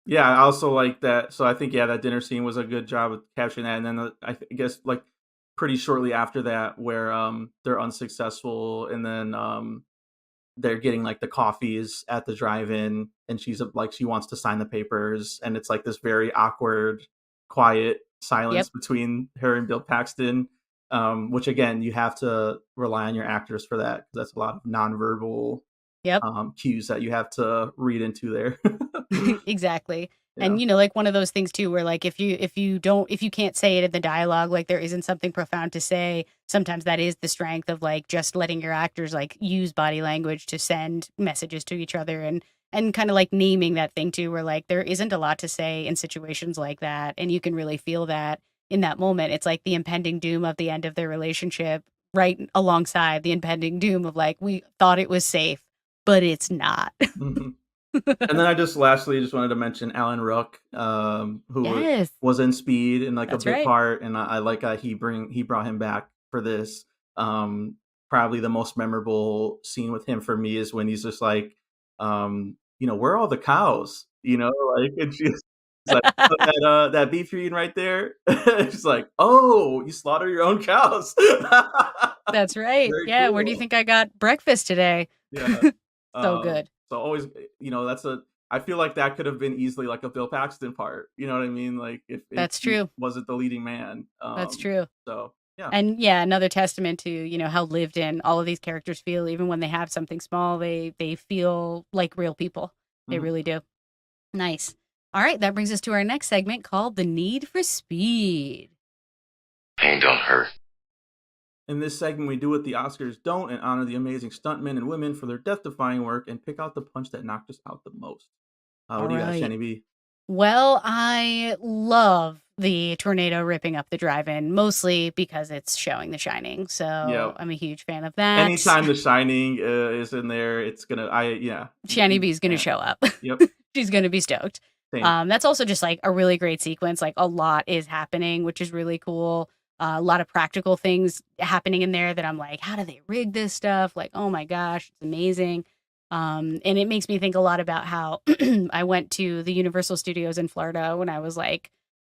Yeah, I also like that. So I think yeah, that dinner scene was a good job of capturing that. And then I guess like pretty shortly after that, where they're unsuccessful, and then they're getting like the coffees at the drive-in, and she's like she wants to sign the papers, and it's like this very awkward, quiet Yep. silence between her and Bill Paxton. Which again, you have to rely on your actors for that because that's a lot of nonverbal Yep. cues that you have to read into there. Exactly. Yeah. And like one of those things too where like if you can't say it in the dialogue, like there isn't something profound to say, sometimes that is the strength of like just letting your actors like use body language to send messages to each other and kind of like naming that thing too where like there isn't a lot to say in situations like that and you can really feel that in that moment. It's like the impending doom of the end of their relationship right alongside the impending doom of like we thought it was safe, but it's not. Mhm. And then I just lastly just wanted to mention Alan Ruck, who Yes, was in Speed in like a that's bit right. part, and I like he brought him back for this. Probably the most memorable scene with him for me is when he's just like, where are all the cows? Like, and she's like, "So that beef you're eating right there." She's like, "Oh, you slaughter your own cows." That's right. Very Yeah, where do you cool. think I got breakfast today? Yeah. So good. So always, that's I feel like that could have been easily like a Bill Paxton part. You know what I mean? Like if That's he true. wasn't the leading man. That's true. So yeah. And yeah, another testament to, how lived in all of these characters feel, even when they have something small, they feel like real people. They Mhm. really do. Nice. All right, that brings us to our next segment called The Need for Speed. Pain don't hurt. In this segment, we do what the Oscars don't and honor the amazing stuntmen and women for their death-defying work and pick out the punch that knocked us out the most. What All do you got, right. Shanny B? Well, I love the tornado ripping up the drive-in, mostly because it's showing The Shining. So Yep. I'm a huge fan of that. Anytime The Shining is in there, it's gonna. Yeah. Shani B is going to Yeah. show up. Yep. She's going to be stoked. Same. That's also just like a really great sequence. Like a lot is happening, which is really cool. A lot of practical things happening in there that I'm like, how do they rig this stuff? Like, oh my gosh, it's amazing. And it makes me think a lot about how I went to the Universal Studios in Florida when I was like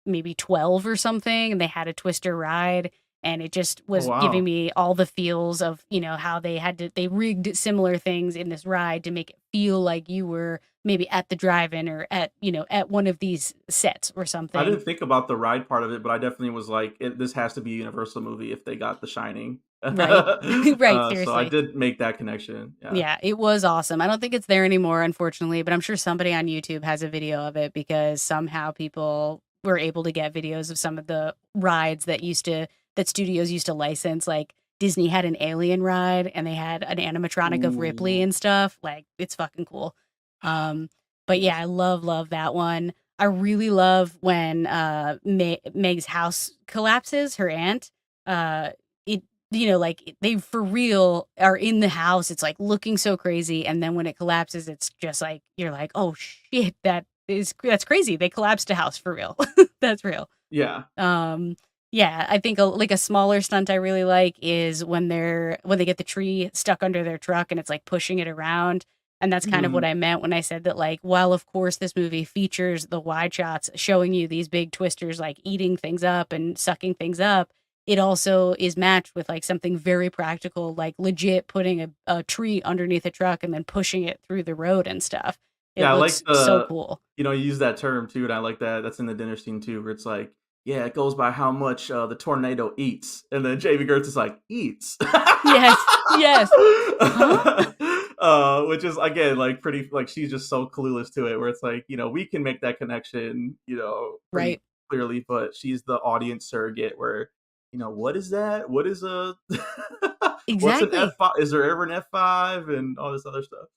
maybe 12 or something, and they had a Twister ride. and it just Oh was giving wow. me all the feels of, how they rigged similar things in this ride to make it feel like you were maybe at the drive-in or at one of these sets or I something. didn't think about the ride part of it, but I definitely was like, this has to be a Universal movie if they got The Shining. Right. Right, So I seriously. did make that connection. Yeah. Yeah, it was awesome. I don't think it's there anymore, unfortunately, but I'm sure somebody on YouTube has a video of it because somehow people were able to get videos of some of the rides that studios used to license. Like Disney had an Alien ride and they had an animatronic of Ripley Ooh. and stuff. Like it's fucking cool. Um, but yeah, Yes. I love that one. I really love when Meg's house collapses, her aunt. It like they for real are in the house. It's like looking so crazy. And then when it collapses, it's just like, you're like, oh shit, that's crazy. They collapsed a house for real. That's real. Yeah. Um, yeah, I think like a smaller stunt I really like is when they get the tree stuck under their truck and it's like pushing it around. And that's kind of what Mhm. I meant when I said that, like, while of course this movie features the wide shots showing you these big twisters like eating things up and sucking things up, it also is matched with like something very practical, like legit putting a tree underneath a truck and then pushing it through the road and stuff. It Yeah, I like looks so the cool. you use that term too, and I like that. That's in the dinner scene too, where it's like, yeah, it goes by how much the tornado eats, and then Jamie Gertz is like, eats, Yes. Yes. Huh? which is again like pretty like she's just so clueless to it, where it's like we can make that connection, pretty Right. clearly, but she's the audience surrogate where. What is that? What is a what's an Exactly. F5? Is there ever an F5 and all this other stuff?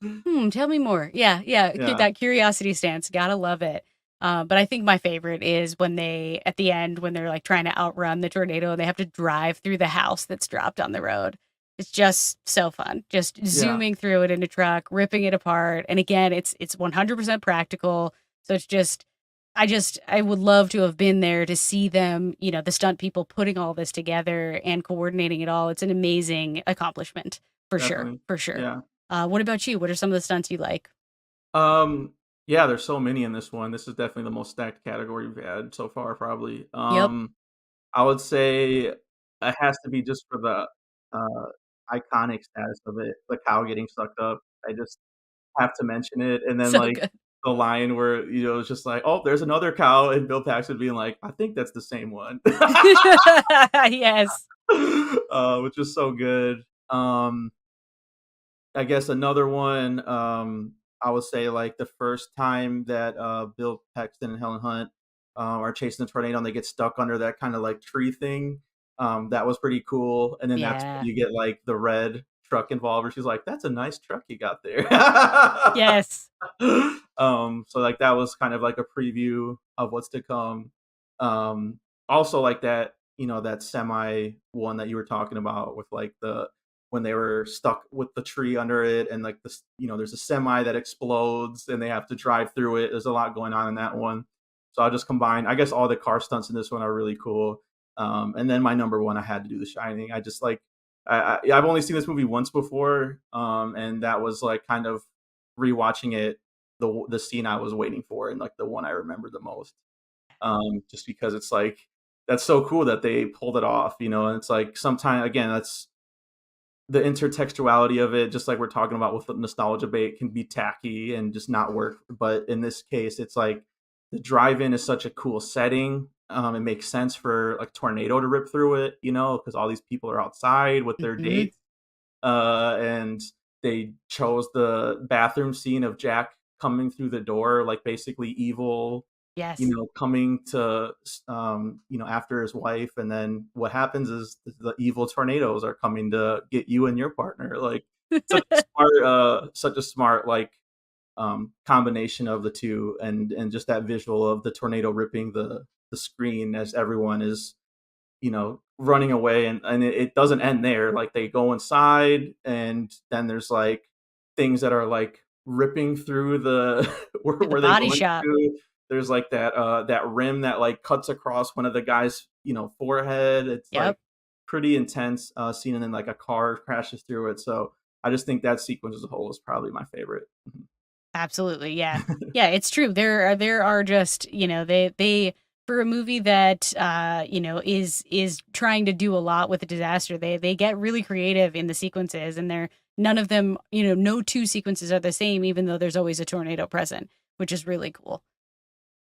Tell me more. Yeah, yeah, Yeah. that curiosity stance, gotta love it. But I think my favorite is when they at the end, when they're, like, trying to outrun the tornado, and they have to drive through the house that's dropped on the road. It's just so fun, just Yeah. zooming through it in a truck, ripping it apart, and again, it's 100% practical, so it's I would love to have been there to see them, the stunt people putting all this together and coordinating it all. It's an amazing accomplishment, for sure, Definitely. for sure. Yeah. What about you? What are some of the stunts you like? Um, yeah, there's so many in this one. This is definitely the most stacked category we've had so far, probably. Yep. I would say it has to be just for the iconic status of it, the cow getting sucked up. I just have to mention it. And then So like good. the line where, it's just like, oh, there's another cow, and Bill Paxton being like, I think that's the same one. Yes. Which is so good. I guess another one, I would say like the first time that Bill Paxton and Helen Hunt are chasing the tornado and they get stuck under that kind of like tree thing. That was pretty cool. And then that's when Yeah. you get like the red truck involved, where she's like, "That's a nice truck you got there." Yes. So like that was kind of like a preview of what's to come. Also like that, that semi one that you were talking about with like the when they were stuck with the tree under it and like this, there's a semi that explodes and they have to drive through it. There's a lot going on in that one. So I'll just combine, I guess all the car stunts in this one are really cool. And then my number one, I had to do The Shining. I just like, I've only seen this movie once before, and that was like kind of rewatching it, the scene I was waiting for, and like the one I remember the most. Just because it's like that's so cool that they pulled it off, and it's like sometimes again that's the intertextuality of it, just like we're talking about with the nostalgia bait, can be tacky and just not work. But in this case, it's like the drive-in is such a cool setting. It makes sense for like tornado to rip through it, because all these people are outside with their Mhm. dates, and they chose the bathroom scene of Jack coming through the door, like basically evil, Yes. coming to after his wife, and then what happens is the evil tornadoes are coming to get you and your partner. Like such a smart like combination of the two, and just that visual of the tornado ripping the screen as everyone is running away, and it doesn't end there. Like they go inside, and then there's like things that are like ripping through the Yeah, the where they body go shot. into. There's like that rim that like cuts across one of the guys forehead. It's like Yep. pretty intense scene, and then like a car crashes through it. So I just think that sequence as a whole is probably my favorite. Absolutely, yeah. Yeah, it's true. There are just, they for a movie that is trying to do a lot with a disaster, they get really creative in the sequences, and they're none of them, no two sequences are the same, even though there's always a tornado present, which is really cool.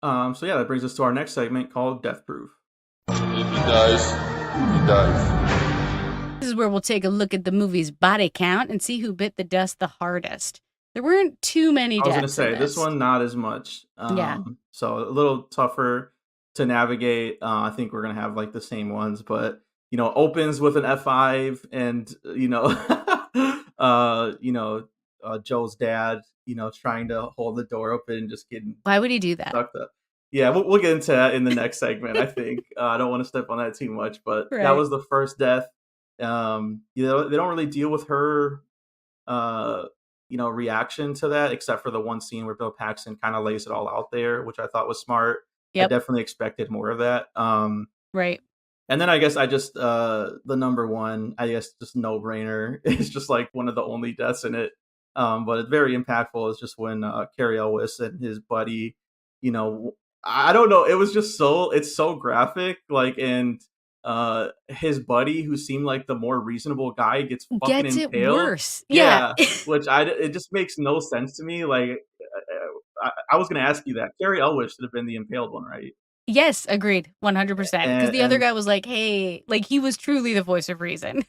So yeah, that brings us to our next segment called Death Proof. If he dies, he dies. This is where we'll take a look at the movie's body count and see who bit the dust the hardest. There weren't too many deaths. I was going to say, this one, not as much. Yeah. So a little tougher to navigate. I think we're going to have like the same ones, but, opens with an F5 and, Joe's dad, trying to hold the door open and just getting Why would he do that? sucked up. Yeah, we'll get into that in the next segment, I think. I don't want to step on that too much, but Right. that was the first death. They don't really deal with her, reaction to that, except for the one scene where Bill Paxton kind of lays it all out there, which I thought was smart. Yep. I definitely expected more of that. Right. And then I guess I just, the number one, I guess just no brainer. It's just like one of the only deaths in it. But it's very impactful. It's just when Cary Elwes and his buddy, I don't know. It was just it's so graphic. Like, and his buddy, who seemed like the more reasonable guy, gets fucking Gets impaled. it worse. Yeah, which it just makes no sense to me. Like, I was going to ask you that. Cary Elwes should have been the impaled one, right? Yes, agreed, 100%. Because the other And- guy was like, "Hey," like he was truly the voice of reason.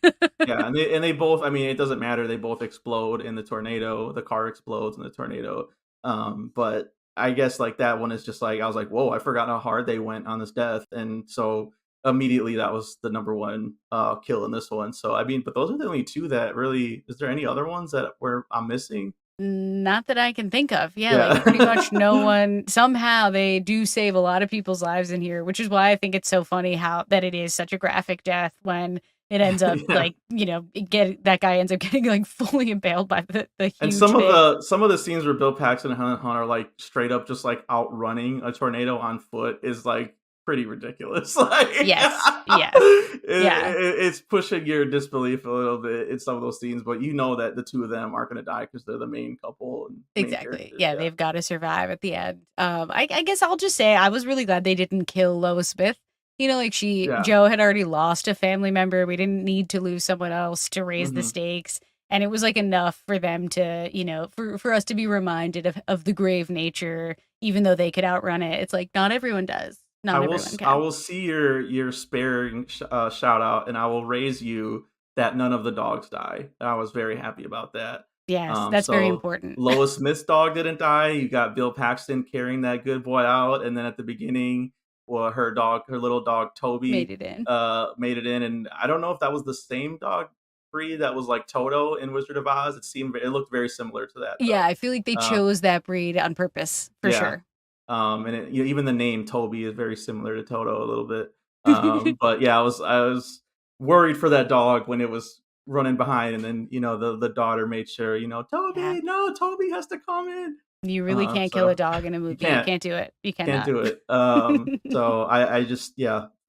Yeah, and they both. I mean, it doesn't matter. They both explode in the tornado. The car explodes in the tornado. But I guess like that one is just like I was like, whoa, I forgot how hard they went on this death, and so immediately that was the number one kill in this one. So I mean, but those are the only two that really. Is there any other ones that I'm missing? Not that I can think of. Yeah, Yeah. like pretty much no one. Somehow they do save a lot of people's lives in here, which is why I think it's so funny that it is such a graphic death when it ends up Yeah. that guy ends up getting like fully impaled by the huge And some thing. of the scenes where Bill Paxton and Helen Hunt are like straight up just like outrunning a tornado on foot is like pretty ridiculous. Like, Yes. Yeah. It's pushing your disbelief a little bit in some of those scenes, but that the two of them aren't going to die because they're the main couple. And main Exactly. characters. Yeah, they've got to survive at the end. I guess I'll just say I was really glad they didn't kill Lois Smith. Yeah. Joe had already lost a family member. We didn't need to lose someone else to raise the Mhm. stakes. And it was like enough for them to, for us to be reminded of the grave nature, even though they could outrun it. It's like, not everyone does. Not everyone can. I will see your sparing shout out, and I will raise you that none of the dogs die. I was very happy about that. Yes, that's very so important. Lois Smith's dog didn't die. You got Bill Paxton carrying that good boy out, and then at the beginning, well, her little dog Toby Made it in. made it in, and I don't know if that was the same dog breed that was like Toto in Wizard of Oz. It looked very similar to that. Though. Yeah, I feel like they chose that breed on purpose for sure. And even the name Toby is very similar to Toto a little bit. But yeah, I was worried for that dog when it was running behind, and then the daughter made sure Toby, Yeah. no, Toby has to come in. You really can't kill a dog in a movie. You can't do it. You cannot. Can't do it. So I just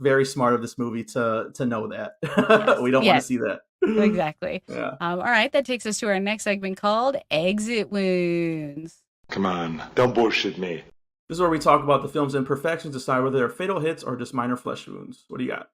very smart of this movie to know that. Yes. We don't want to see that. Exactly. Yeah. All right, that takes us to our next segment called Exit Wounds. Come on, don't bullshit me. This is where we talk about the film's imperfections, decide whether they're fatal hits or just minor flesh wounds. What do you got?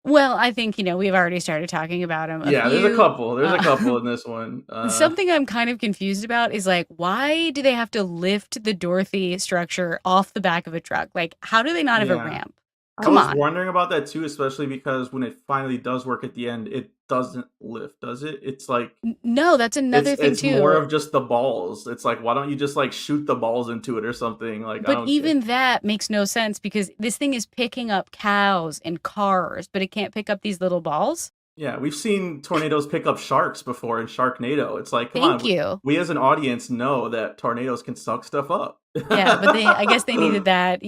Well, I think, we've already started talking about them. There's a couple. There's a couple in this one. Something I'm kind of confused about is like, why do they have to lift the Dorothy structure off the back of a truck? Like, how do they not have a ramp? Come I was on. wondering about that too, especially because when it finally does work at the end, it doesn't lift, does it? It's like No, that's another thing it's too. more of just the balls. It's like, why don't you just like shoot the balls into it or something? Like, I But don't even that makes no sense because this thing is picking up cows and cars, but it can't pick up these little balls. Yeah, we've seen tornadoes pick up sharks before in Sharknado. It's like, come Thank on, you. we as an audience know that tornadoes can suck stuff up. Yeah, but I guess they needed that,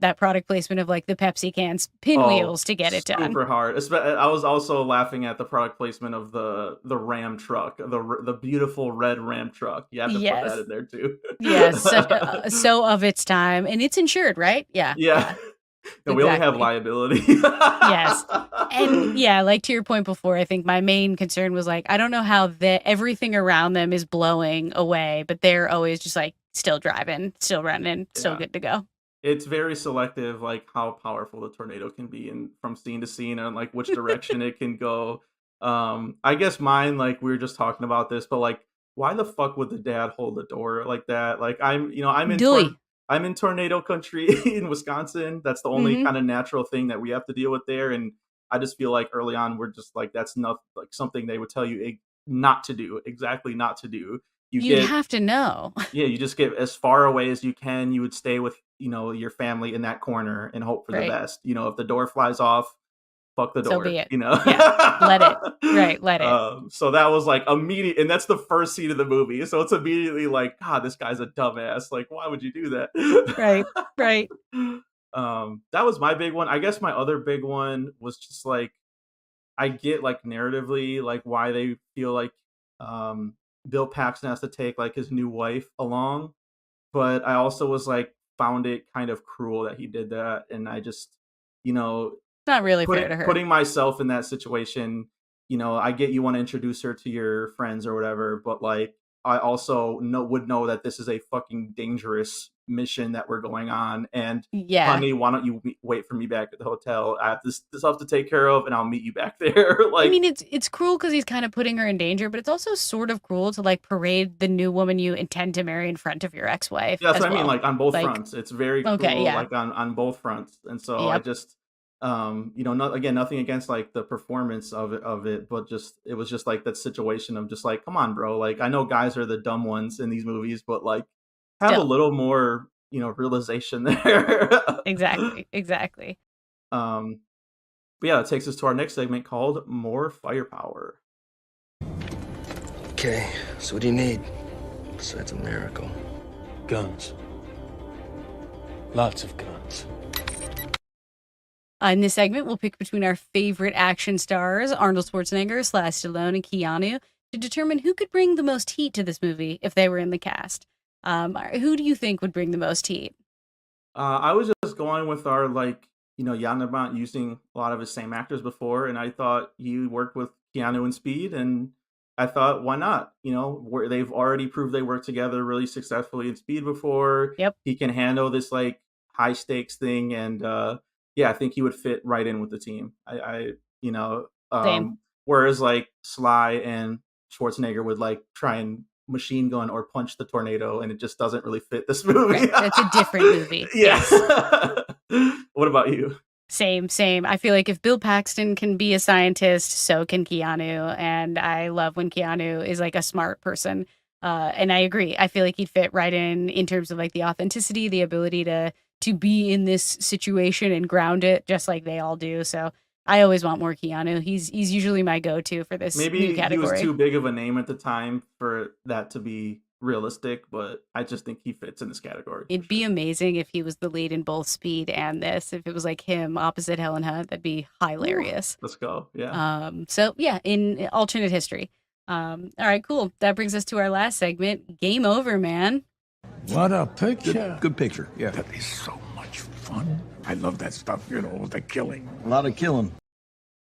that product placement of like the Pepsi cans pinwheels to get it done. Super hard. I was also laughing at the product placement of the Ram truck, the beautiful red Ram truck. You have to put that in there too. Yes, so of its time, and it's insured, right? Yeah. Yeah. No, we only have Exactly. liability. Yes. And yeah, like to your point before, I think my main concern was like, I don't know how everything around them is blowing away, but they're always just like still driving, still running, still good to go. It's very selective, like, how powerful the tornado can be and from scene to scene and, like, which direction it can go. I guess mine, like, we were just talking about this, but, like, why the fuck would the dad hold the door like that? Like, Dewey. I'm in tornado country in Wisconsin. That's the only Hmm. kinda natural thing that we have to deal with there, and I just feel like early on, we're just like, that's not, like, something they would tell you not to do, exactly not to do. You You'd get have to know. Yeah, you just get as far away as you can. You would stay with, your family in that corner and hope for the Right. best. If the door flies off, fuck the So be door, it. you know? Yeah. Let it. Right. Let it. So that was like immediate, and that's the first scene of the movie. So it's immediately like, God, this guy's a dumbass. Like, why would you do Right. that? Right. That was my big one. I guess my other big one was just like, I get like narratively like why they feel like um Bill Paxton has to take like his new wife along, but I also was like found it kind of cruel that he did that, and I just, you know, Not really fair to her. putting myself in that situation, I get you want to introduce her to your friends or whatever, but like I also would know that this is a fucking dangerous mission that we're going on, and Yeah. honey, why don't you wait for me back at the hotel? I have this stuff to take care of, and I'll meet you back there. I Like, mean, it's cruel because he's kind of putting her in danger, but it's also sort of cruel to like parade the new woman you intend to marry in front of your ex-wife yeah, that's as what I mean. well. Like on both Like, fronts, it's very okay, cruel. yeah, Like on both fronts, and so I yep, just, not again, nothing against like the performance of it, but just it was just like that situation of just like, come on, bro. Like I know guys are the dumb ones in these movies, but like have a still, little more, realization there. exactly, exactly. um, but yeah, that takes us to our next segment called More Firepower. Okay, so what do you need besides a miracle? Guns. Lots of guns. In this segment, we'll pick between our favorite action stars, Arnold Schwarzenegger, Stallone, and Keanu, to determine who could bring the most heat to this movie if they were in the cast. Who do you think would bring the most heat? I was just going with our like, Jan Bont using a lot of his same actors before, and I thought he worked with Keanu in Speed, and I thought, why not? Where they've already proved they work together really successfully in Speed before. Yep, He can handle this like high stakes thing, and yeah, I think he would fit right in with the team. You know, same. whereas like Sly and Schwarzenegger would like try and machine gun or punch the tornado, and it just doesn't really fit this movie. Right, that's a different movie. Yeah. Yes. What about you? Same, same. I feel like if Bill Paxton can be a scientist, so can Keanu. And I love when Keanu is like a smart person. And I agree. I feel like he'd fit right in terms of like the authenticity, the ability to be in this situation and ground it just like they all do. So I always want more Keanu. He's usually my go-to for this new Maybe he was category. too big of a name at the time for that to be realistic, but I just think he fits in this category for It'd be sure. amazing if he was the lead in both Speed and this. If it was like him opposite Helen Hunt, that'd be Ooh, hilarious. let's go. Yeah. So yeah, in alternate history. All right, cool. That brings us to our last segment. Game over, man. What a picture. Good picture, yeah. That is so much fun. I love that stuff, the killing. A lot of killing.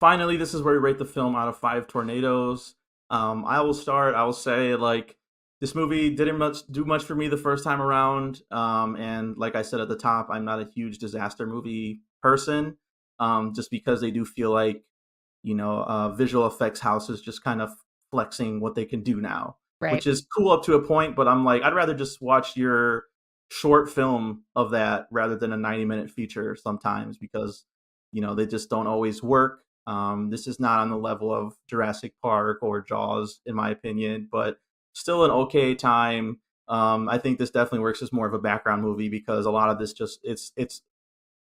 Finally, this is where we rate the film out of 5 tornadoes. I will start. I will say, like, this movie didn't do much for me the first time around. And like I said at the top, I'm not a huge disaster movie person. Just because they do feel like, visual effects houses just kind of flexing what they can do now, Right. which is cool up to a point. But I'm like, I'd rather just watch your short film of that rather than a 90-minute feature sometimes, because they just don't always work. This is not on the level of Jurassic Park or Jaws, in my opinion, but still an okay time. I think this definitely works as more of a background movie because a lot of this just it's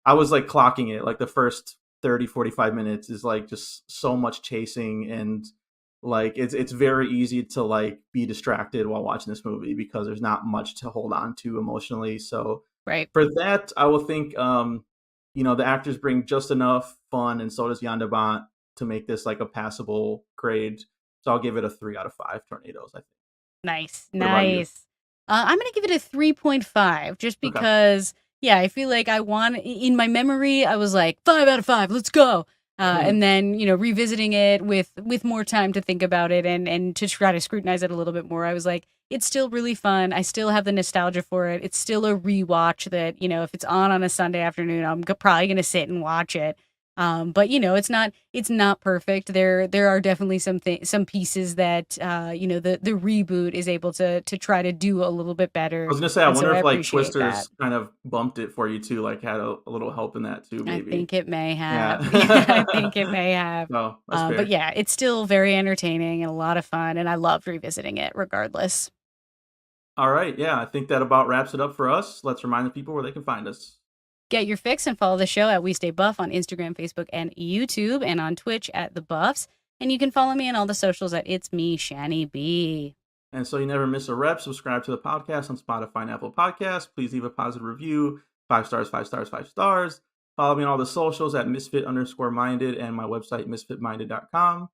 I was like clocking it, like the first 30, 45 minutes is like just so much chasing, and like it's very easy to like be distracted while watching this movie because there's not much to hold on to emotionally. So Right. for that, I will think the actors bring just enough fun, and so does Jan de Bont, to make this like a passable grade. So I'll give it a 3 out of 5 tornadoes, I think. Nice. What about you? Nice. I'm going to give it a 3.5 just Okay. because, yeah, I feel like in my memory, I was like, 5 out of 5, let's go. And then, revisiting it with more time to think about it and to try to scrutinize it a little bit more, I was like, it's still really fun. I still have the nostalgia for it. It's still a rewatch that, if it's on a Sunday afternoon, I'm probably going to sit and watch it. But it's not perfect. There are definitely some pieces that the reboot is able to try to do a little bit better. I was gonna say, I And so wonder I if like appreciate that. Twisters kind of bumped it for you too, like had a little help in that too, I maybe. think it may have. Yeah. I think it may have. No, that's fair. But yeah, it's still very entertaining and a lot of fun, and I loved revisiting it regardless. All right, yeah, I think that about wraps it up for us. Let's remind the people where they can find us. Get your fix and follow the show at We Stay Buff on Instagram, Facebook, and YouTube, and on Twitch at The Buffs. And you can follow me on all the socials at It's Me, Shani B. And so you never miss a rep, subscribe to the podcast on Spotify and Apple Podcasts. Please leave a positive review. 5 stars, 5 stars, 5 stars. Follow me on all the socials at misfit_minded and my website, misfitminded.com.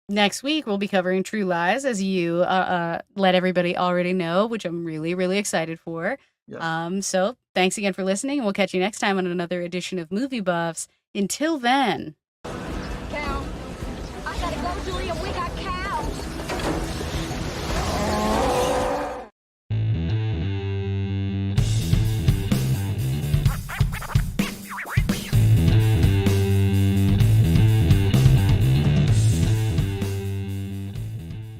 Next week, we'll be covering True Lies, as you let everybody already know, which I'm really, really excited for. Yes. So thanks again for listening, and we'll catch you next time on another edition of Movie Buffs. Until then...